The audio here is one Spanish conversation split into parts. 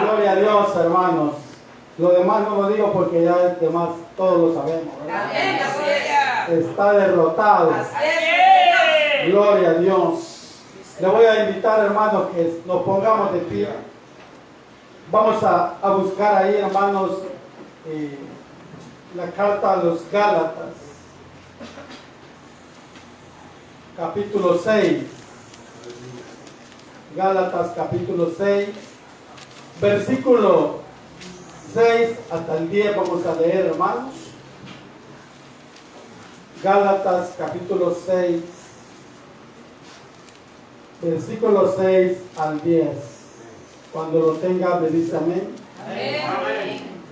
Gloria a Dios, hermanos. Lo demás no lo digo porque ya el demás todos lo sabemos, ¿verdad? Está derrotado. Gloria a Dios. Le voy a invitar, hermanos, que nos pongamos de pie. Vamos a buscar ahí, hermanos, la carta a los Gálatas, capítulo 6. Gálatas, capítulo 6, versículo 6 hasta el 10. Vamos a leer, hermanos. Gálatas, capítulo 6, versículo 6 al 10. Cuando lo tenga, me dice amén. Amén.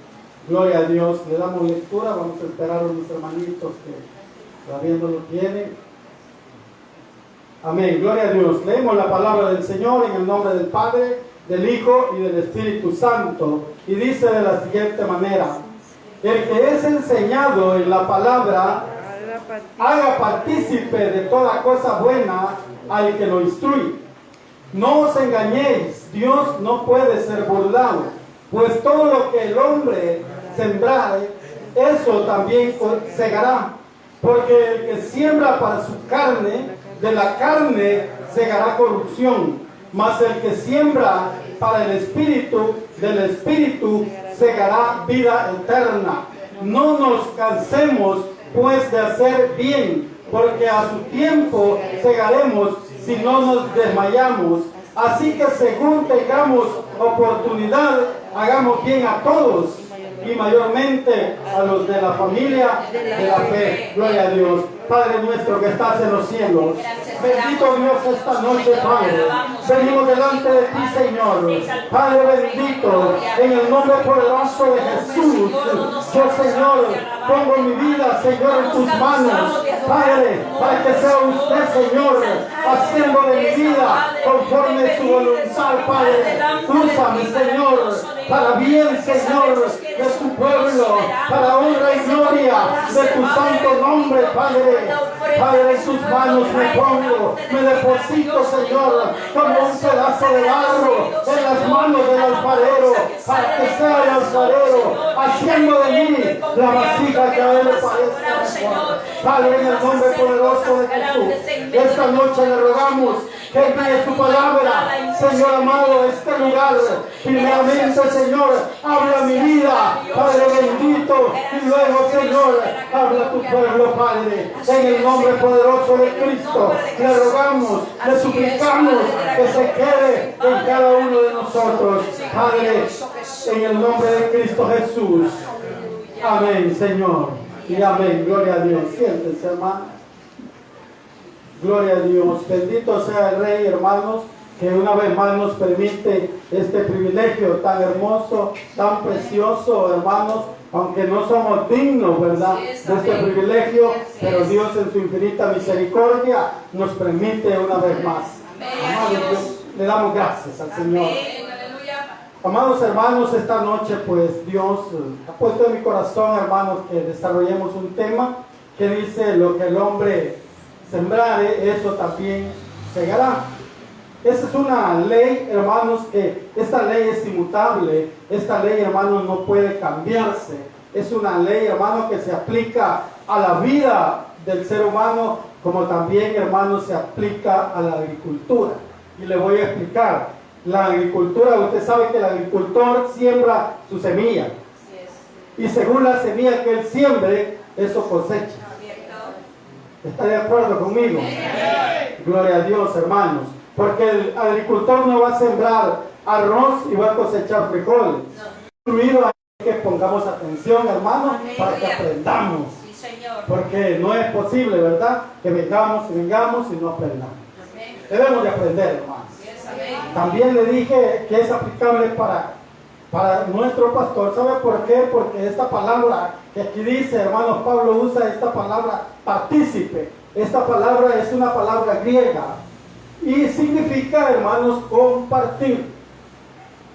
Gloria a Dios. Le damos lectura. Vamos a esperar a los hermanitos que todavía no lo tienen. Amén. Gloria a Dios. Leemos la palabra del Señor en el nombre del Padre, del Hijo y del Espíritu Santo. Y dice de la siguiente manera: el que es enseñado en la palabra, haga partícipe de toda cosa buena al que lo instruye. No os engañéis, Dios no puede ser burlado, pues todo lo que el hombre sembrare, eso también segará. Porque el que siembra para su carne, de la carne segará corrupción, mas el que siembra para el Espíritu, del Espíritu segará vida eterna. No nos cansemos pues de hacer bien, porque a su tiempo segaremos si no nos desmayamos. Así que según tengamos oportunidad, hagamos bien a todos, y mayormente a los de la familia de la fe. Gloria a Dios. Padre nuestro que estás en los cielos, bendito Dios esta noche, Padre. Venimos delante de ti, Señor. Padre bendito, en el nombre poderoso de Jesús, yo, Señor, pongo mi vida, Señor, en tus manos, Padre, para que sea usted, Señor, haciendo de mi vida conforme su voluntad, Padre. Úsame, Señor, para bien, Señor, de tu pueblo, para honra y gloria de tu santo nombre, Padre. Padre, en tus manos me pongo, me deposito, Señor, como un pedazo de barro en las manos del alfarero, para que sea el alfarero haciendo de mí la vasija que a él le parezca mejor. Padre, en el nombre poderoso de Jesús, esta noche le rogamos que envíe su palabra, Señor amado, a este lugar. Primeramente, Señor, habla mi vida, Padre bendito, y luego, Señor, habla tu pueblo, Padre. En el nombre poderoso de Cristo, le rogamos, le suplicamos que se quede en cada uno de nosotros, Padre, en el nombre de Cristo Jesús. Amén, Señor, y amén. Gloria a Dios. Siéntense, hermano. Gloria a Dios. Bendito sea el Rey, hermanos, que una vez más nos permite este privilegio tan hermoso, tan precioso, hermanos, aunque no somos dignos, ¿verdad?, de este privilegio, pero Dios en su infinita misericordia nos permite una vez más. Amados, le damos gracias al Señor. Amados hermanos, esta noche pues Dios ha puesto en mi corazón, hermanos, que desarrollemos un tema que dice: lo que el hombre sembrare, eso también segará. Esa es una ley, hermanos, que esta ley es inmutable. Esta ley, hermanos, no puede cambiarse. Es una ley, hermanos, que se aplica a la vida del ser humano, como también, hermanos, se aplica a la agricultura. Y le voy a explicar. La agricultura, usted sabe que el agricultor siembra su semilla. Y según la semilla que él siembre, eso cosecha. ¿Está de acuerdo conmigo? Gloria a Dios, hermanos. Porque el agricultor no va a sembrar arroz y va a cosechar frijoles. Incluido hay que pongamos atención, hermanos, para que aprendamos. Porque no es posible, ¿verdad?, que vengamos y no aprendamos. Debemos de aprender, hermanos. También le dije que es aplicable para nuestro pastor. ¿Sabe por qué? Porque esta palabra que aquí dice, hermanos, Pablo usa esta palabra partícipe. Esta palabra es una palabra griega y significa, hermanos, compartir.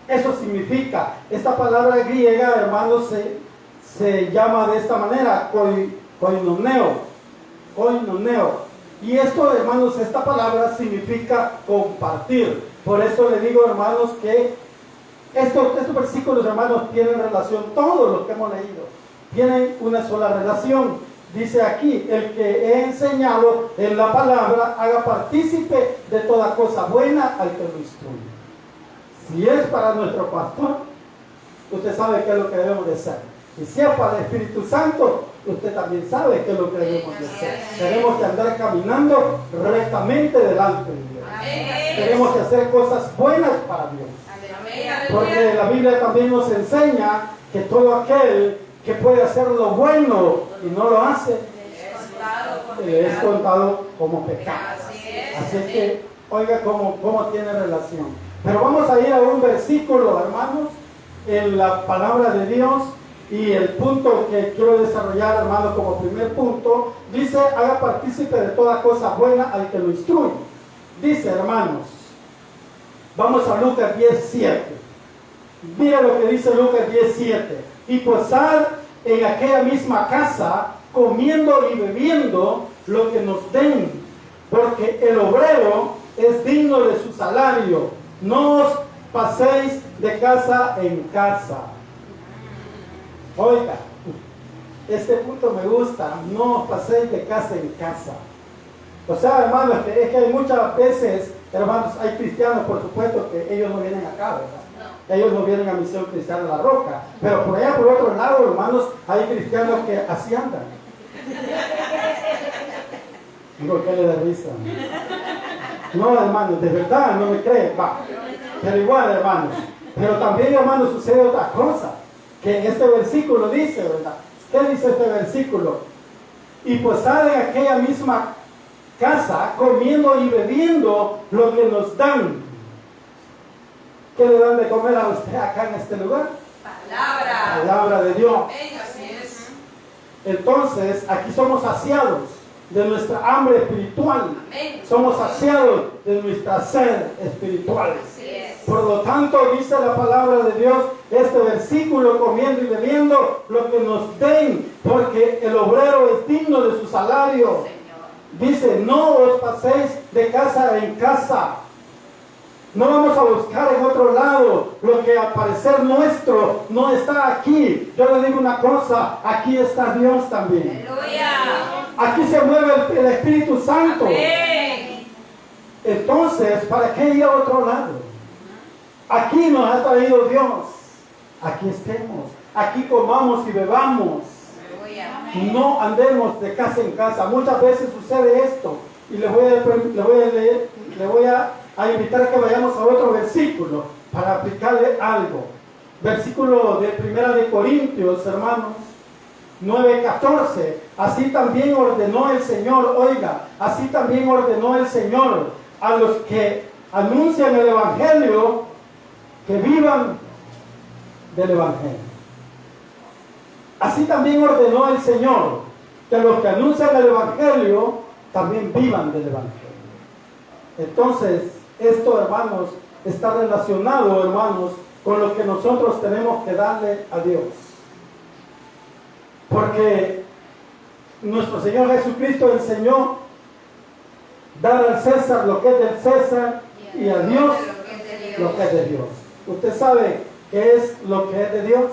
Eso significa. Esta palabra griega, hermanos, se llama de esta manera, koinoneo. Y esto, hermanos, esta palabra significa compartir. Por eso le digo, hermanos, que Estos versículos, hermanos, tienen relación, todos los que hemos leído, tienen una sola relación. Dice aquí, el que he enseñado en la palabra, haga partícipe de toda cosa buena al que lo instruye. Si es para nuestro pastor, usted sabe qué es lo que debemos de hacer. Y si es para el Espíritu Santo, usted también sabe qué es lo que debemos de hacer. Tenemos que andar caminando rectamente delante de Dios. Tenemos que hacer cosas buenas para Dios. Porque la Biblia también nos enseña que todo aquel que puede hacer lo bueno y no lo hace, le es contado como pecado. Así que, oiga cómo tiene relación. Pero vamos a ir a un versículo, hermanos, en la palabra de Dios, y el punto que quiero desarrollar, hermano, como primer punto, dice, haga partícipe de toda cosa buena al que lo instruye. Dice, hermanos, vamos a Lucas 10:7. Mira lo que dice Lucas 10:7. Y posar en aquella misma casa, comiendo y bebiendo lo que nos den, porque el obrero es digno de su salario. No os paséis de casa en casa. Oiga, este punto me gusta. No os paséis de casa en casa. O sea, hermanos, es que hay muchas veces, hermanos, hay cristianos, por supuesto, que ellos no vienen acá, ¿verdad? Ellos no vienen a Misión Cristiana La Roca. Pero por allá, por otro lado, hermanos, hay cristianos que así andan. Digo, ¿qué le da risa? No, hermanos, de verdad, no me creen. Va. Pero igual, hermanos. Pero también, hermanos, sucede otra cosa. Que en este versículo dice, ¿verdad? ¿Qué dice este versículo? Y posar en aquella misma casa, comiendo y bebiendo lo que nos dan. ¿Qué le dan de comer a usted acá en este lugar? Palabra. Palabra de Dios. Así es. Entonces, aquí somos saciados de nuestra hambre espiritual. Amén. Somos saciados de nuestra sed espiritual. Así es. Por lo tanto, dice la palabra de Dios, este versículo, comiendo y bebiendo lo que nos den, porque el obrero es digno de su salario. Señor. Dice, no os paséis de casa en casa. No vamos a buscar en otro lado lo que al parecer nuestro no está aquí. Yo le digo una cosa, aquí está Dios también. Aleluya. Aquí se mueve el Espíritu Santo. Amén. Entonces, ¿para qué ir a otro lado? Aquí nos ha traído Dios. Aquí estemos. Aquí comamos y bebamos. Aleluya. No andemos de casa en casa. Muchas veces sucede esto. Y le voy a leer, le voy a invitar a que vayamos a otro versículo para aplicarle algo. Versículo de 1 de Corintios, hermanos, 9:14. Así también ordenó el Señor, oiga, así también ordenó el Señor a los que anuncian el Evangelio que vivan del Evangelio. Así también ordenó el Señor que los que anuncian el Evangelio también vivan del Evangelio. Entonces, esto, hermanos, está relacionado, hermanos, con lo que nosotros tenemos que darle a Dios. Porque nuestro Señor Jesucristo enseñó dar al César lo que es del César y a Dios lo que es de Dios. ¿Usted sabe qué es lo que es de Dios?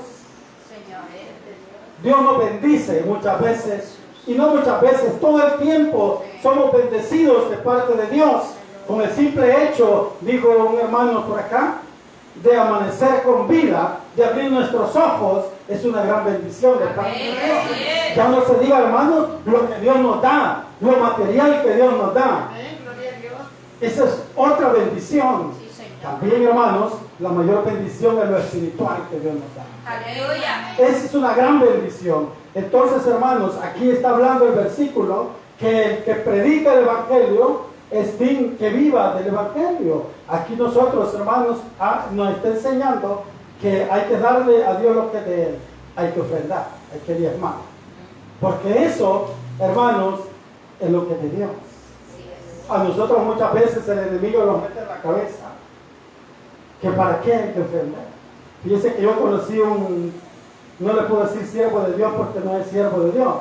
Dios nos bendice muchas veces, y no muchas veces, todo el tiempo somos bendecidos de parte de Dios. Con el simple hecho, dijo un hermano por acá, de amanecer con vida, de abrir nuestros ojos, es una gran bendición de parte de Dios. Ya no se diga, hermanos, lo que Dios nos da, lo material que Dios nos da. Esa es otra bendición. También, hermanos, la mayor bendición es lo espiritual que Dios nos da. Aleluya. Esa es una gran bendición. Entonces, hermanos, aquí está hablando el versículo que el que predica el Evangelio es digno que viva del Evangelio. Aquí nosotros, hermanos, nos está enseñando que hay que darle a Dios lo que de Él. Hay que ofrendar, hay que diezmar. Porque eso, hermanos, es lo que es de Dios. A nosotros muchas veces el enemigo nos mete en la cabeza que para qué hay que ofrendar. Fíjense que yo conocí no le puedo decir siervo de Dios porque no es siervo de Dios,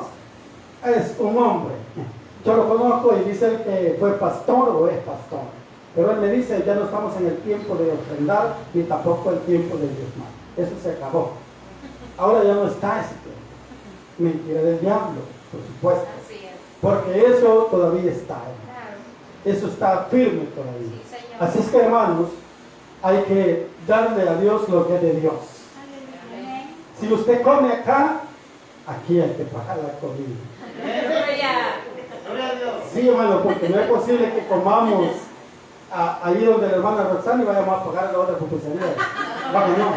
es un hombre. Yo lo conozco y dice que fue pastor o es pastor. Pero Él me dice, ya no estamos en el tiempo de ofrendar, ni tampoco el tiempo de diezmar. Eso se acabó. Ahora ya no está ese tiempo. Mentira del diablo, por supuesto. Así es. Porque eso todavía está. Claro. Eso está firme todavía. Sí, Señor. Así es que, hermanos, hay que darle a Dios lo que es de Dios. Amén. Si usted come acá, aquí hay que pagar la comida. Aleluya. Sí, hermano, porque no es posible que comamos ahí donde la hermana Roxana y vayamos a pagar la otra pupusería. Vamos, no.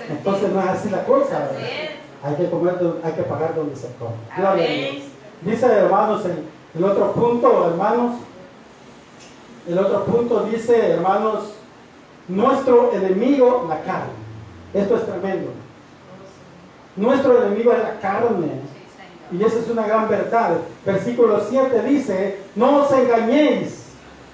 Entonces no es así la cosa. ¿verdad? Hay que comer, hay que pagar donde se come. Gloria a Dios. Dice, hermanos, el otro punto, hermanos. El otro punto dice, hermanos, nuestro enemigo, la carne. Esto es tremendo. Nuestro enemigo es la carne. Y esa es una gran verdad. Versículo 7 dice, no os engañéis.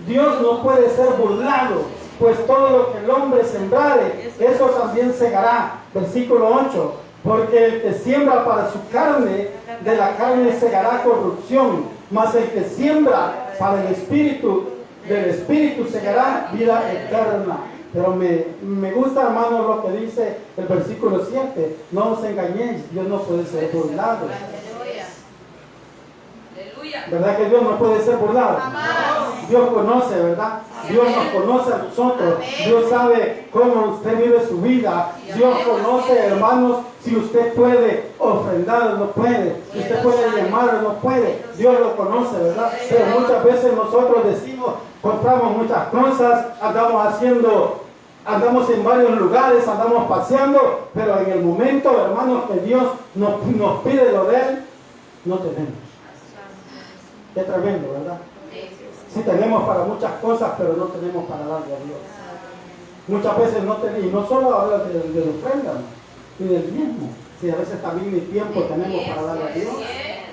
Dios no puede ser burlado, pues todo lo que el hombre sembrare, eso también segará. Versículo 8, porque el que siembra para su carne, de la carne segará corrupción, mas el que siembra para el Espíritu, del Espíritu segará vida eterna. Pero me gusta, hermano, lo que dice el versículo 7, no os engañéis, Dios no puede ser burlado. ¿Verdad que Dios no puede ser burlado? Dios conoce, ¿verdad? Dios nos conoce a nosotros. Dios sabe cómo usted vive su vida. Dios conoce, hermanos, si usted puede ofrendar o no puede. Si usted puede llamar o no puede. Dios lo conoce, ¿verdad? Pero muchas veces nosotros decimos, compramos muchas cosas, andamos en varios lugares, andamos paseando, pero en el momento, hermanos, que Dios nos pide lo de Él, no tenemos. Qué tremendo, ¿verdad? Sí tenemos para muchas cosas, pero no tenemos para darle a Dios. Muchas veces no tenemos, y no solo habla de la ofrenda, ni del diezmo. Si a veces también ni tiempo tenemos para darle a Dios.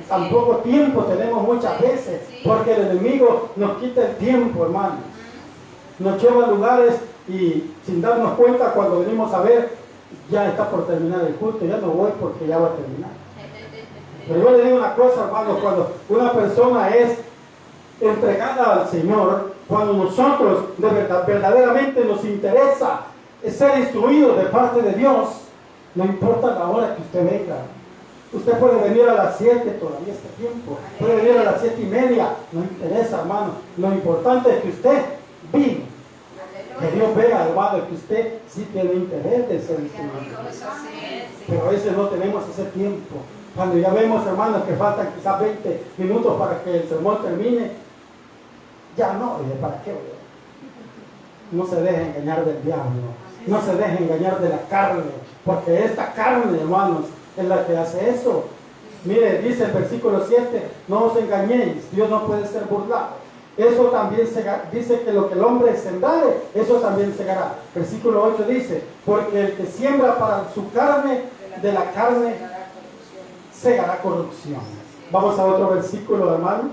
Tampoco tiempo tenemos muchas veces, porque el enemigo nos quita el tiempo, hermanos. Nos lleva a lugares y sin darnos cuenta, cuando venimos a ver, ya está por terminar el culto, ya no voy porque ya va a terminar. Pero yo le digo una cosa, hermano, cuando una persona es entregada al Señor, cuando nosotros verdaderamente nos interesa ser instruidos de parte de Dios, no importa la hora que usted venga. Usted puede venir a las 7, todavía está tiempo. Puede venir a las 7:30, no interesa, hermano. Lo importante es que usted vive. Que Dios vea, hermano, que usted sí tiene interés de ser instruido. Pero a veces no tenemos ese tiempo. Cuando ya vemos, hermanos, que faltan quizás 20 minutos para que el sermón termine, ya no, ¿para qué? No se deje engañar del diablo, no se deje engañar de la carne, porque esta carne, hermanos, es la que hace eso. Mire, dice el versículo 7, no os engañéis, Dios no puede ser burlado. Eso también dice que lo que el hombre sembrare, eso también segará. Versículo 8 dice, porque el que siembra para su carne, de la carne segará corrupción. Vamos a otro versículo, hermanos.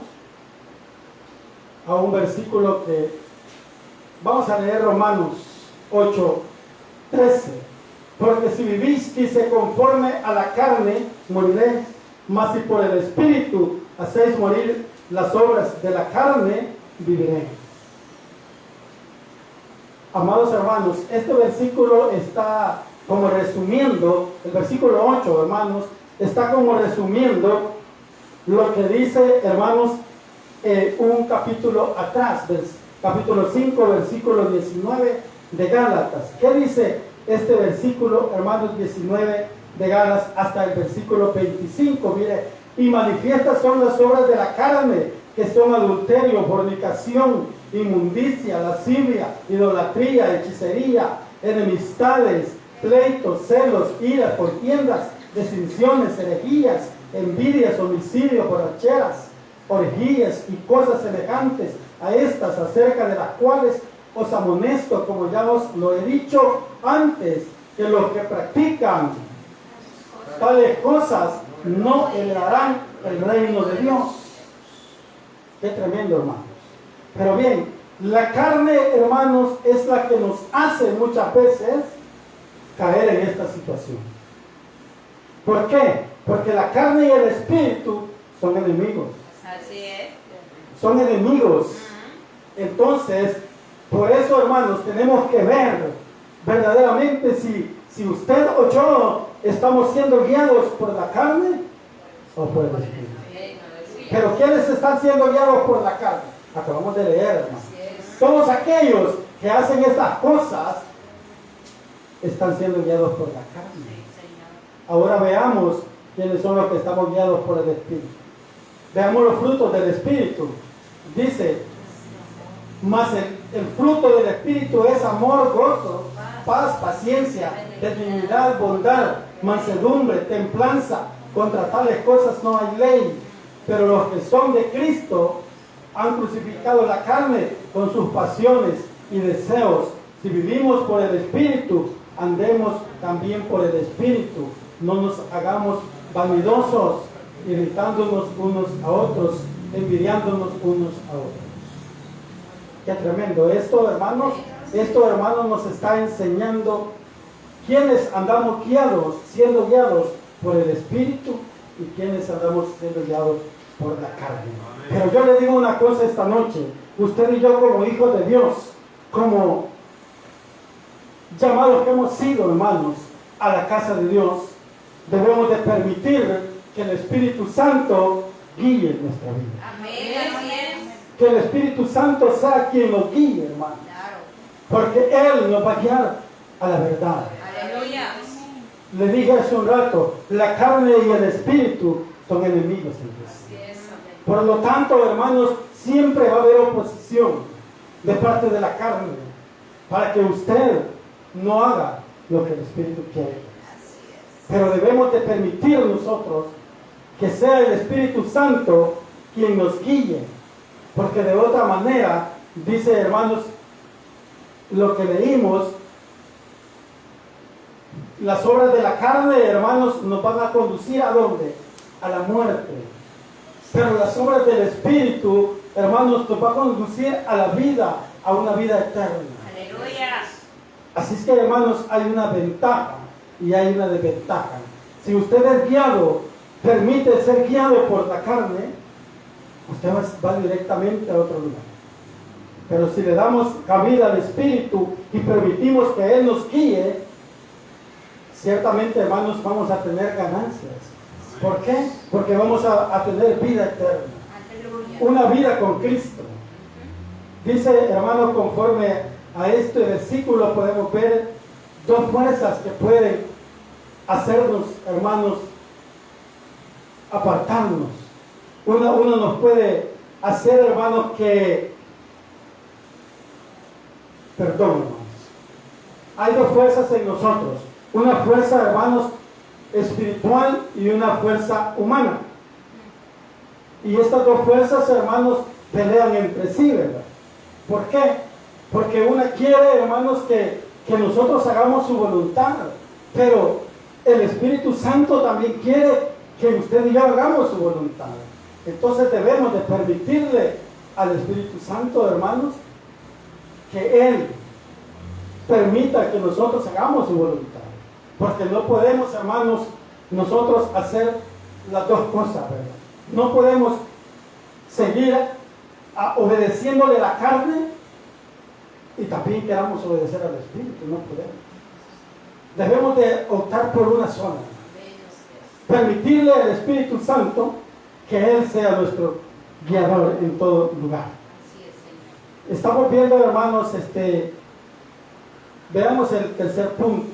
A un versículo que vamos a leer, Romanos 8:13. Porque si vivís, dice, conforme a la carne, moriréis. Mas si por el Espíritu hacéis morir las obras de la carne, viviréis. Amados hermanos, este versículo está como resumiendo, el versículo 8, hermanos, está como resumiendo lo que dice, hermanos, un capítulo atrás, capítulo 5, versículo 19 de Gálatas. ¿Qué dice este versículo, hermanos, 19 de Gálatas hasta el versículo 25? Mire, y manifiestas son las obras de la carne, que son adulterio, fornicación, inmundicia, lascivia, idolatría, hechicería, enemistades, pleitos, celos, iras, contiendas, distinciones, herejías, envidias, homicidios, borracheras, orgías y cosas semejantes a estas, acerca de las cuales os amonesto, como ya os lo he dicho antes, que los que practican tales cosas no heredarán el reino de Dios. Qué tremendo, hermanos. Pero bien, la carne, hermanos, es la que nos hace muchas veces caer en esta situación. ¿Por qué? Porque la carne y el espíritu son enemigos. Así es. Son enemigos. Entonces, Por eso, hermanos, tenemos que ver verdaderamente si usted o yo estamos siendo guiados por la carne o por el Espíritu. Pero ¿quiénes están siendo guiados por la carne? Acabamos de leer, hermanos. Todos aquellos que hacen estas cosas están siendo guiados por la carne. Ahora veamos quiénes son los que estamos guiados por el Espíritu. Veamos los frutos del Espíritu. Dice, mas el fruto del Espíritu es amor, gozo, paz, paciencia, benignidad, bondad, mansedumbre, templanza. Contra tales cosas no hay ley. Pero los que son de Cristo han crucificado la carne con sus pasiones y deseos. Si vivimos por el Espíritu, andemos también por el Espíritu. No nos hagamos vanidosos, irritándonos unos a otros, envidiándonos unos a otros. Qué tremendo. Esto, hermanos, nos está enseñando quiénes andamos guiados, siendo guiados por el Espíritu y quiénes andamos siendo guiados por la carne. Pero yo le digo una cosa esta noche. Usted y yo, como hijos de Dios, como llamados que hemos sido, hermanos, a la casa de Dios, debemos de permitir que el Espíritu Santo guíe nuestra vida. Amén, así es. Que el Espíritu Santo sea quien nos guíe, hermanos. Claro. Porque Él nos va a guiar a la verdad. Aleluya. Le dije hace un rato, la carne y el Espíritu son enemigos entre sí. Así es. Amén. Por lo tanto, hermanos, siempre va a haber oposición de parte de la carne para que usted no haga lo que el Espíritu quiere. Así es. Pero debemos de permitir nosotros que sea el Espíritu Santo quien nos guíe, porque de otra manera, dice, hermanos, lo que leímos, las obras de la carne, hermanos, nos van a conducir ¿a dónde? A la muerte. Pero las obras del Espíritu, hermanos, nos van a conducir a la vida, a una vida eterna. Aleluya. Así es que, hermanos, hay una ventaja y hay una desventaja. Si usted es guiado, permite ser guiado por la carne, usted va directamente a otro lugar. Pero si le damos cabida al Espíritu y permitimos que Él nos guíe, ciertamente, hermanos, vamos a tener ganancias. ¿Por qué? Porque vamos a tener vida eterna. Aleluya. Una vida con Cristo. Dice, hermanos, conforme a este versículo podemos ver dos fuerzas que pueden hacernos, hermanos, apartarnos. Uno nos puede hacer, hermanos, hermanos. Hay dos fuerzas en nosotros. Una fuerza, hermanos, espiritual y una fuerza humana. Y estas dos fuerzas, hermanos, pelean entre sí, ¿verdad? ¿Por qué? Porque una quiere, hermanos, que nosotros hagamos su voluntad. Pero el Espíritu Santo también quiere que usted y yo hagamos su voluntad. Entonces debemos de permitirle al Espíritu Santo, hermanos, que Él permita que nosotros hagamos su voluntad. Porque no podemos, hermanos, nosotros hacer las dos cosas, ¿verdad? No podemos seguir obedeciéndole la carne y también queramos obedecer al Espíritu. No podemos. Debemos de optar por una sola. Permitirle al Espíritu Santo que Él sea nuestro guiador en todo lugar. Así es, Señor. Estamos viendo, hermanos, veamos el tercer punto.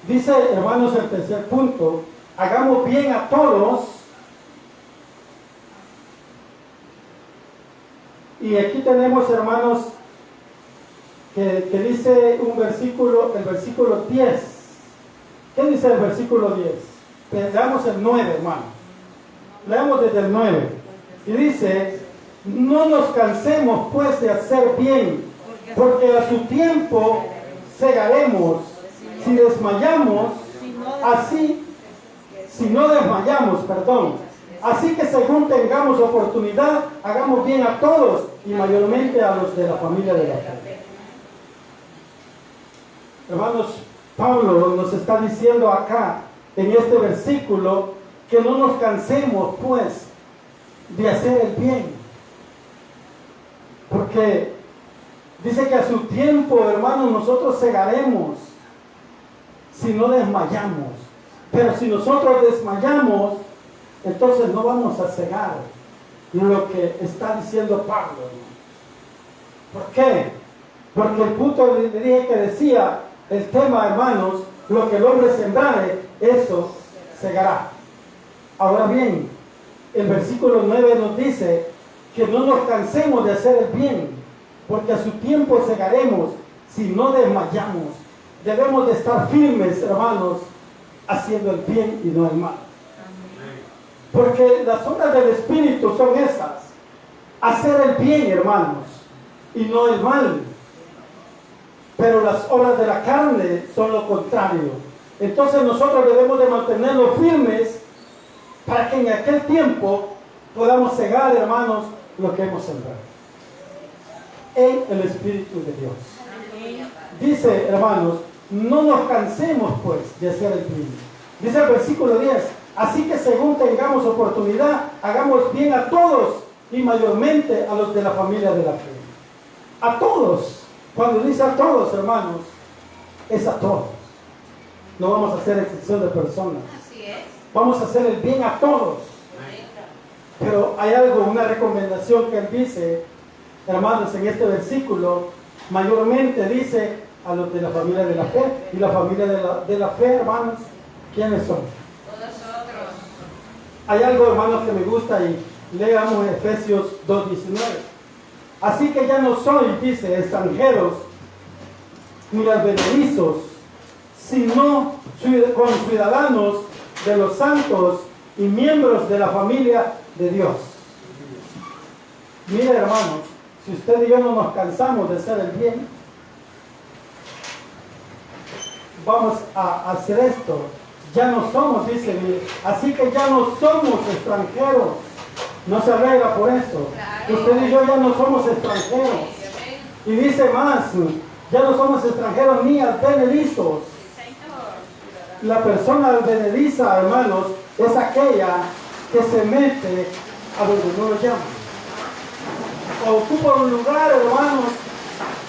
Dice, hermanos, el tercer punto, hagamos bien a todos. Y aquí tenemos, hermanos, que dice un versículo, el versículo 10. ¿Qué dice el versículo 10? Leamos el 9, hermano. Leamos desde el 9. Y dice, no nos cansemos pues de hacer bien, porque a su tiempo segaremos. Si desmayamos, si no desmayamos, Así que según tengamos oportunidad, hagamos bien a todos y mayormente a los de la familia de la fe. Hermanos, Pablo nos está diciendo acá, en este versículo, que no nos cansemos, pues, de hacer el bien. Porque Dice que a su tiempo, hermanos, nosotros cegaremos si no desmayamos. Pero si nosotros desmayamos, entonces no vamos a cegar lo que está diciendo Pablo, hermano. ¿Por qué? Porque el punto le dije que decía el tema, hermanos, lo que el hombre sembrare, eso segará. Ahora bien, el versículo 9 nos dice que no nos cansemos de hacer el bien, porque a su tiempo segaremos si no desmayamos. Debemos de estar firmes, hermanos, haciendo el bien y no el mal. Porque las obras del Espíritu son esas: hacer el bien, hermanos, y no el mal. Pero las obras de la carne son lo contrario. Entonces nosotros debemos de mantenernos firmes para que en aquel tiempo podamos cegar, hermanos, lo que hemos sembrado en el Espíritu de Dios. Dice, hermanos, no nos cansemos pues de hacer el bien. Dice el versículo 10: así que según tengamos oportunidad, hagamos bien a todos, y mayormente a los de la familia de la fe. A todos. Cuando dice a todos, hermanos, es a todos. No vamos a hacer excepción de personas. Así es. Vamos a hacer el bien a todos. Pero hay algo, una recomendación que él dice, hermanos, en este versículo, mayormente dice a los de la familia de la fe. Y la familia de la fe, hermanos, ¿quiénes son? Nosotros. Hay algo, hermanos, que me gusta, y leamos Efesios 2:19. Así que ya no sois, dice, extranjeros ni advenedizos, sino conciudadanos de los santos y miembros de la familia de Dios. Mire, hermanos, si usted y yo no nos cansamos de hacer el bien, vamos a hacer esto. Ya no somos, dice, así que ya no somos extranjeros. No se arregla por eso. Claro. Usted y yo ya no somos extranjeros. Y dice más, ya no somos extranjeros ni advenedizos. La persona advenediza, hermanos, es aquella que se mete a donde no lo llaman. O ocupa un lugar, hermanos,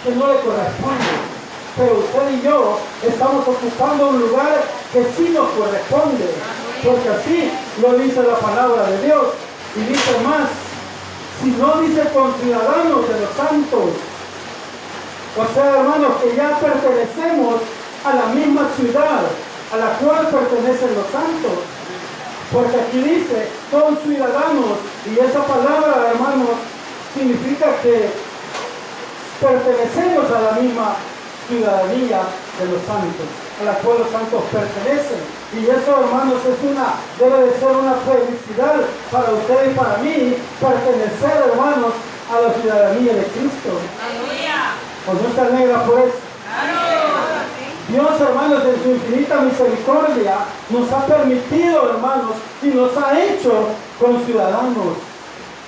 que no le corresponde. Pero usted y yo estamos ocupando un lugar que sí nos corresponde. Porque así lo dice la palabra de Dios. Y dice más, si no dice conciudadanos de los santos, o sea, hermanos, que ya pertenecemos a la misma ciudad a la cual pertenecen los santos. Porque aquí dice conciudadanos, y esa palabra, hermanos, significa que pertenecemos a la misma ciudadanía de los santos, a la cual los santos pertenecen. Y eso, hermanos, debe de ser una felicidad para usted y para mí, pertenecer, hermanos, a la ciudadanía de Cristo. Aleluya. ¿O no se alegra por eso? Claro. Dios, hermanos, en su infinita misericordia, nos ha permitido, hermanos, y nos ha hecho conciudadanos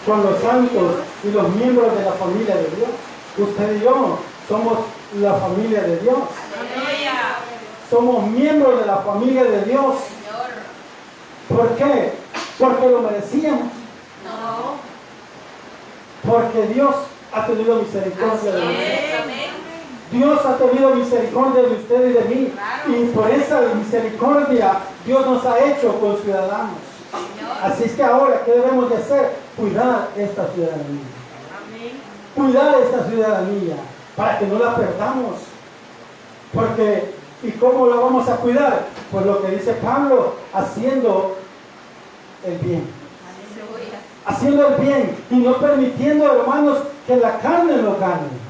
con los santos y los miembros de la familia de Dios. Usted y yo somos la familia de Dios. Aleluya. Somos miembros de la familia de Dios. Señor. ¿Por qué? Porque lo merecíamos. No. Porque Dios ha tenido misericordia Así de nosotros. es. Amén. Dios ha tenido misericordia de usted y de mí. Claro. Y por esa misericordia Dios nos ha hecho conciudadanos. Señor. Así es que ahora, ¿qué debemos de hacer? Cuidar esta ciudadanía. Amén. Cuidar esta ciudadanía para que no la perdamos. Porque, ¿y cómo la vamos a cuidar? Pues lo que dice Pablo, haciendo el bien. Aleluya. Haciendo el bien y no permitiendo, hermanos, que la carne lo gane.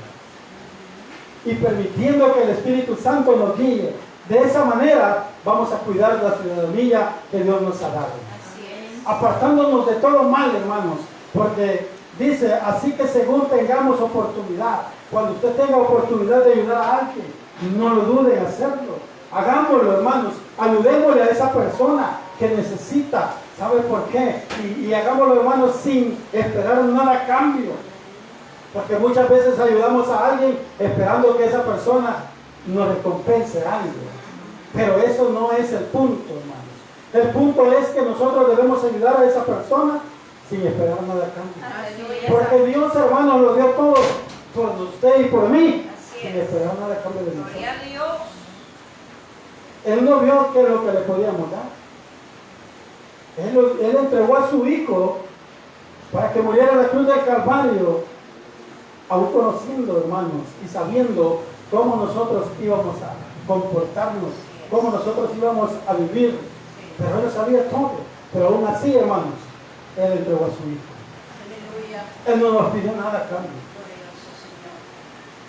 Y permitiendo que el Espíritu Santo nos guíe. De esa manera vamos a cuidar la ciudadanía que Dios nos ha dado. Así es. Apartándonos de todo mal, hermanos. Porque dice, así que según tengamos oportunidad, cuando usted tenga oportunidad de ayudar a alguien, no lo dude en hacerlo. Hagámoslo, hermanos. Ayudémosle a esa persona que necesita. ¿Sabe por qué? Y hagámoslo, hermanos, sin esperar nada a cambio. Porque muchas veces ayudamos a alguien esperando que esa persona nos recompense algo. Pero eso no es el punto, hermanos. El punto es que nosotros debemos ayudar a esa persona sin esperar nada a cambio. Aleluya. Porque Dios, hermanos, lo dio todo. por usted y por mí, Así sin es. esperar nada a cambio de nosotros. Gloria a Dios. Él no vio qué es lo que le podíamos dar. Él entregó a su hijo para que muriera en la cruz del Calvario, aún conociendo, hermanos, y sabiendo cómo nosotros íbamos a comportarnos, cómo nosotros íbamos a vivir. Pero él sabía todo. Pero aún así, hermanos, él entregó a su hijo. Aleluya. Él no nos pidió nada a cambio. Glorioso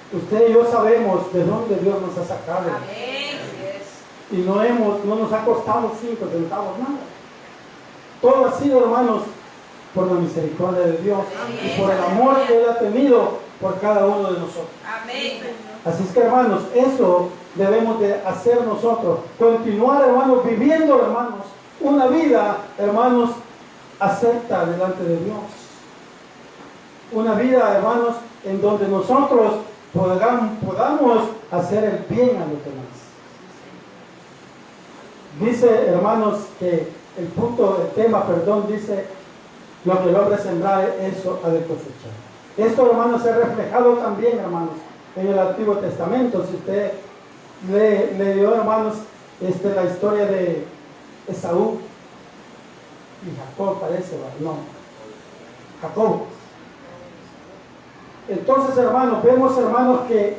Señor. Usted y yo sabemos de dónde Dios nos ha sacado. Amén. Así es. Y no nos ha costado 5 centavos nada. Todo ha sido, hermanos, por la misericordia de Dios y por el amor que Él ha tenido por cada uno de nosotros. Amén. Así es que, hermanos, eso debemos de hacer nosotros. Continuar, hermanos, viviendo, hermanos, una vida, hermanos, acepta delante de Dios. Una vida, hermanos, en donde nosotros podamos hacer el bien a los demás. Dice, hermanos, que el tema, dice, lo que el hombre sembra, eso ha de cosechar. Esto, hermanos, se ha reflejado también, hermanos, en el Antiguo Testamento. Si usted leyó, hermanos, la historia de Esaú y Jacob, parece, no, Jacob. Entonces, hermanos, vemos, hermanos, que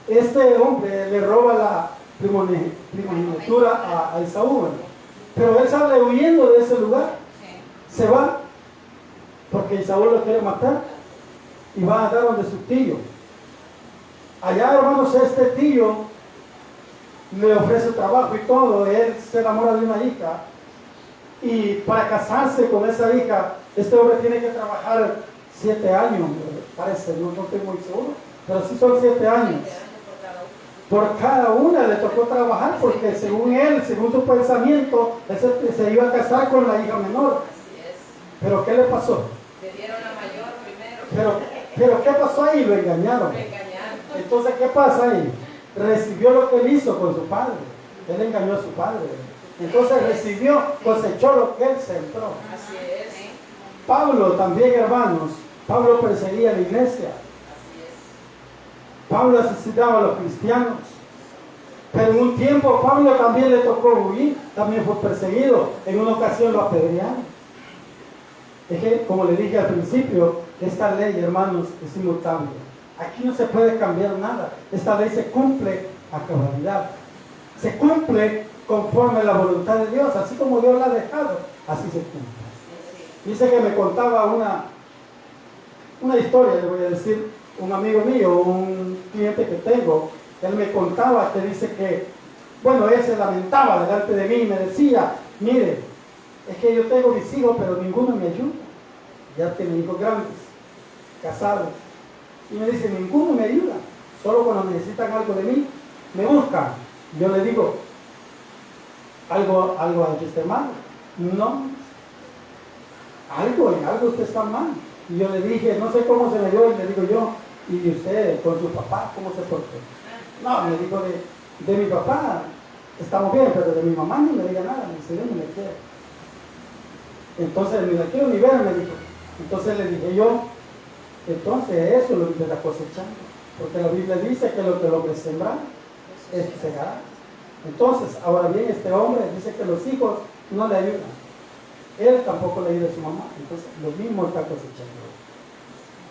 este hombre le roba la primogenitura a Esaú, ¿verdad? Pero él sale huyendo de ese lugar, se va, porque Esaú lo quiere matar y va a dar donde su tío. Allá, hermanos, este tío le ofrece trabajo y todo, él se enamora de una hija y para casarse con esa hija, este hombre tiene que trabajar 7 años, parece, no estoy muy seguro, pero sí son 7 años. Por cada una le tocó trabajar porque según él, según su pensamiento, él se iba a casar con la hija menor. Así es. Pero ¿qué le pasó? Le dieron la mayor primero. Pero ¿qué pasó ahí? Lo engañaron. Le engañaron. Entonces, ¿qué pasa ahí? Recibió lo que él hizo con su padre. Él engañó a su padre. Entonces cosechó lo que él sembró. Así es. Pablo también, hermanos. Pablo perseguía a la iglesia. Así es. Pablo asesinaba a los cristianos. Pero en un tiempo Pablo también le tocó huir. También fue perseguido. En una ocasión lo apedrearon. Es que, como le dije al principio, esta ley, hermanos, es inmutable. Aquí no se puede cambiar nada. Esta ley se cumple a cabalidad. Se cumple conforme a la voluntad de Dios. Así como Dios la ha dejado, así se cumple. Dice que me contaba una historia, le voy a decir, un amigo mío, un cliente que tengo, él me contaba que dice que, bueno, él se lamentaba delante de mí y me decía, mire, es que yo tengo mis hijos, pero ninguno me ayuda. Ya tiene hijos grandes, casados. Y me dice, ninguno me ayuda. Solo cuando necesitan algo de mí, me buscan. Yo le digo, ¿algo ha hecho usted mal? No. En algo usted está mal. Y yo le dije, no sé cómo se me dio, y le digo yo, ¿y usted con su papá cómo se portó? No, me dijo, de mi papá estamos bien, pero de mi mamá no me diga nada, me dice, yo no le quiero. Entonces, ni la quiero ni ver, me dijo. Entonces le dije yo, entonces eso es lo que te está cosechando. Porque la Biblia dice que lo que el hombre sembra, es segará. Entonces, ahora bien, este hombre dice que los hijos no le ayudan. Él tampoco le ayuda a su mamá. Entonces, lo mismo está cosechando.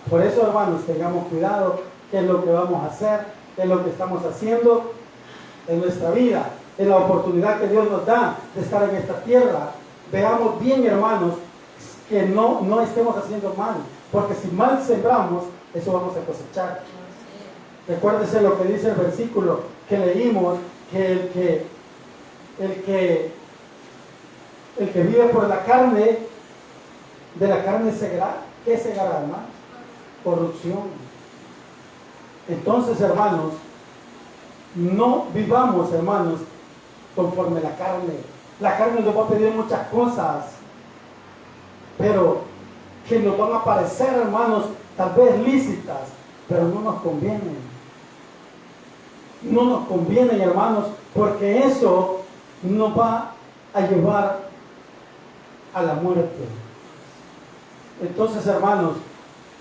Por eso, hermanos, tengamos cuidado qué es lo que vamos a hacer, qué es lo que estamos haciendo en nuestra vida, en la oportunidad que Dios nos da de estar en esta tierra. Veamos bien, hermanos, que no estemos haciendo mal, porque si mal sembramos, eso vamos a cosechar. Recuérdese lo que dice el versículo que leímos, que el que vive por la carne, de la carne segará. ¿Qué segará, hermano? Corrupción. Entonces, hermanos, no vivamos, hermanos, conforme la carne. La carne nos va a pedir muchas cosas, pero que nos van a parecer, hermanos, tal vez lícitas, pero no nos convienen. No nos convienen, hermanos, porque eso nos va a llevar a la muerte. Entonces, hermanos,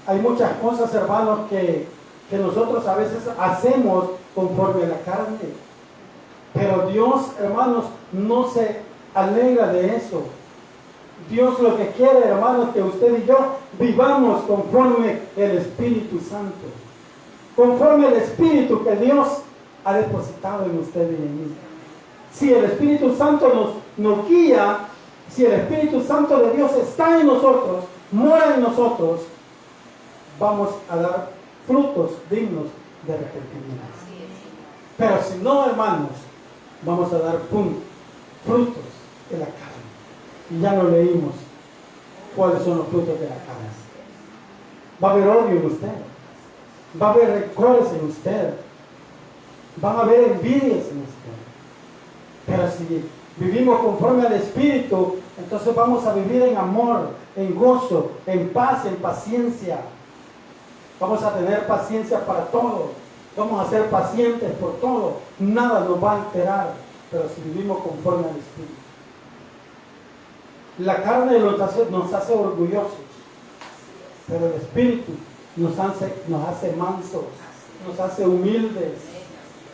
Hay muchas cosas, hermanos, que nosotros a veces hacemos conforme a la carne. Pero Dios, hermanos, no se alegra de eso. Dios lo que quiere, hermanos, que usted y yo vivamos conforme el Espíritu Santo. Conforme el Espíritu que Dios ha depositado en usted y en mí. Si el Espíritu Santo nos guía, si el Espíritu Santo de Dios está en nosotros, mora en nosotros, vamos a dar frutos dignos de arrepentimiento. Pero si no, hermanos, vamos a dar frutos de la carne. Y ya lo leímos cuáles son los frutos de la carne. Va a haber odio en usted, va a haber rencores en usted, van a haber envidias en usted. Pero si vivimos conforme al Espíritu, entonces vamos a vivir en amor, en gozo, en paz, en paciencia. Vamos a tener paciencia para todo. Vamos a ser pacientes por todo. Nada nos va a alterar, pero si vivimos conforme al Espíritu. La carne nos hace orgullosos, pero el Espíritu nos hace mansos, nos hace humildes,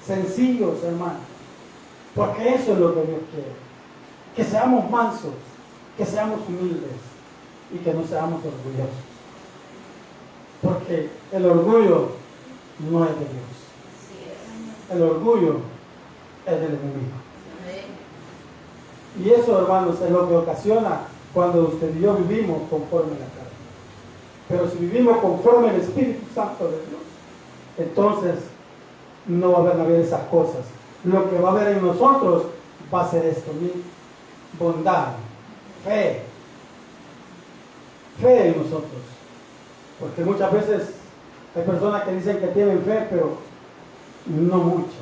sencillos, hermanos. Porque eso es lo que Dios quiere. Que seamos mansos, que seamos humildes y que no seamos orgullosos. Porque el orgullo no es de Dios. El orgullo es del enemigo. Y eso, hermanos, es lo que ocasiona cuando usted y yo vivimos conforme a la carne. Pero si vivimos conforme al Espíritu Santo de Dios, entonces no van a haber esas cosas. Lo que va a haber en nosotros va a ser esto: bondad, fe en nosotros. Porque muchas veces hay personas que dicen que tienen fe, pero no mucho.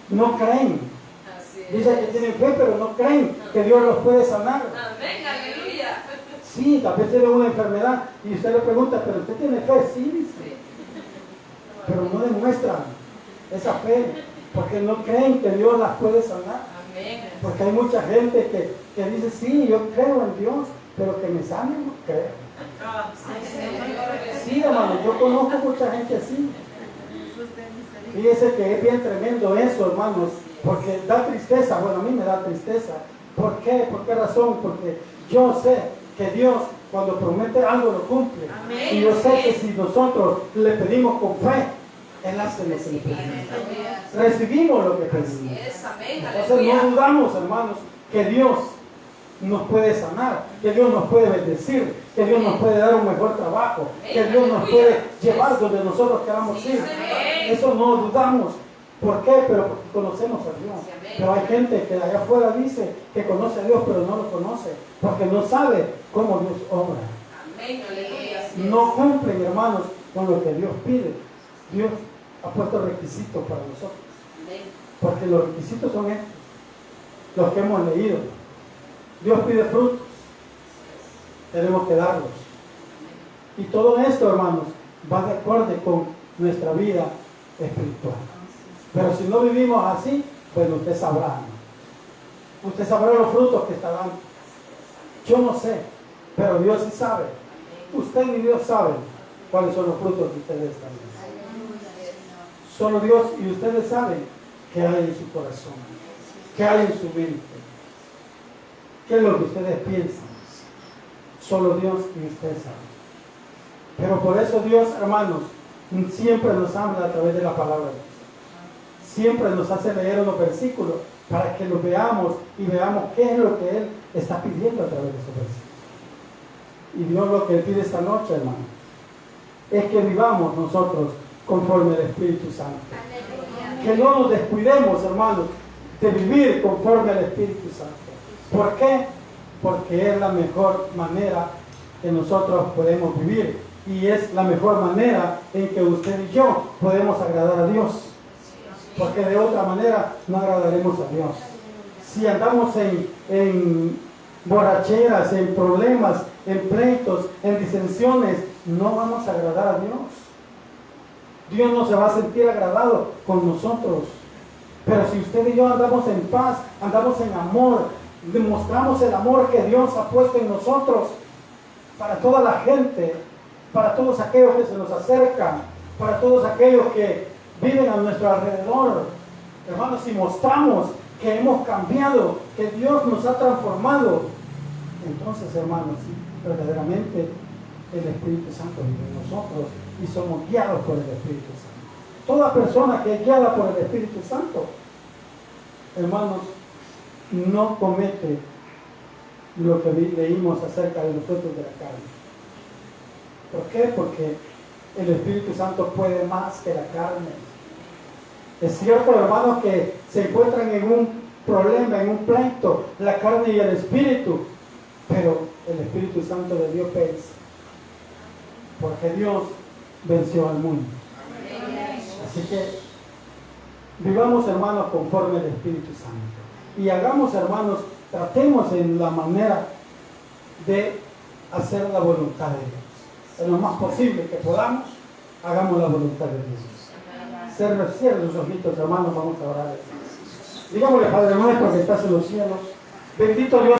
No creen. Dicen que tienen fe, pero no creen que Dios los puede sanar. Amén, aleluya. Sí, tal vez tiene una enfermedad y usted le pregunta, ¿pero usted tiene fe? Sí, dice. Pero no demuestran esa fe, porque no creen que Dios las puede sanar. Amén. Porque hay mucha gente que dice, sí, yo creo en Dios, pero que me sane no creo. Sí, hermano, yo conozco mucha gente así. Fíjese que es bien tremendo eso, hermanos, porque da tristeza. Bueno, a mí me da tristeza. ¿Por qué? ¿Por qué razón? Porque yo sé que Dios, cuando promete algo, lo cumple. Amén. Y yo sé que si nosotros le pedimos con fe, Él hace lo que le pedimos. Recibimos lo que pedimos. Entonces no dudamos, hermanos, que Dios nos puede sanar, que Dios nos puede bendecir, que Dios nos puede dar un mejor trabajo, que Dios nos puede llevar donde nosotros queramos ir. Eso no dudamos. ¿Por qué? Pero porque conocemos a Dios. Pero hay gente que de allá afuera dice que conoce a Dios, pero no lo conoce, porque no sabe cómo Dios obra. No cumplen, hermanos, con lo que Dios pide. Dios ha puesto requisitos para nosotros. Porque los requisitos son estos, los que hemos leído. Dios pide frutos, tenemos que darlos. Y todo esto, hermanos, va de acuerdo con nuestra vida espiritual. Pero si no vivimos así, pues usted sabrá. Usted sabrá los frutos que está dando. Yo no sé, pero Dios sí sabe. Usted y Dios saben cuáles son los frutos que ustedes están dando. Solo Dios y ustedes saben qué hay en su corazón, qué hay en su mente, qué es lo que ustedes piensan. Solo Dios y ustedes saben. Pero por eso Dios, hermanos, siempre nos habla a través de la palabra de Dios. Siempre nos hace leer unos versículos para que los veamos y veamos qué es lo que Él está pidiendo a través de esos versículos. Y Dios lo que pide esta noche, hermano, es que vivamos nosotros conforme al Espíritu Santo. Que no nos descuidemos, hermanos, de vivir conforme al Espíritu Santo. ¿Por qué? Porque es la mejor manera que nosotros podemos vivir. Y es la mejor manera en que usted y yo podemos agradar a Dios. Porque de otra manera no agradaremos a Dios. Si andamos en borracheras, en problemas, en pleitos, en disensiones, no vamos a agradar a Dios. Dios no se va a sentir agradado con nosotros. Pero si usted y yo andamos en paz, andamos en amor, demostramos el amor que Dios ha puesto en nosotros para toda la gente, para todos aquellos que se nos acercan, para todos aquellos que viven a nuestro alrededor. Hermanos, si mostramos que hemos cambiado, que Dios nos ha transformado, entonces, hermanos, sí, verdaderamente el Espíritu Santo vive en nosotros y somos guiados por el Espíritu Santo. Toda persona que es guiada por el Espíritu Santo, hermanos, no comete lo que leímos acerca de los frutos de la carne. ¿Por qué? Porque el Espíritu Santo puede más que la carne. Es cierto, hermanos, que se encuentran en un problema, en un pleito, la carne y el Espíritu, pero el Espíritu Santo de Dios vence, porque Dios venció al mundo. Así que vivamos, hermanos, conforme al Espíritu Santo y hagamos, hermanos, tratemos en la manera de hacer la voluntad de Dios. En lo más posible que podamos, hagamos la voluntad de Dios. Cierren sus ojitos, hermanos, vamos a orar. Digámosle, Padre nuestro que estás en los cielos, bendito Dios.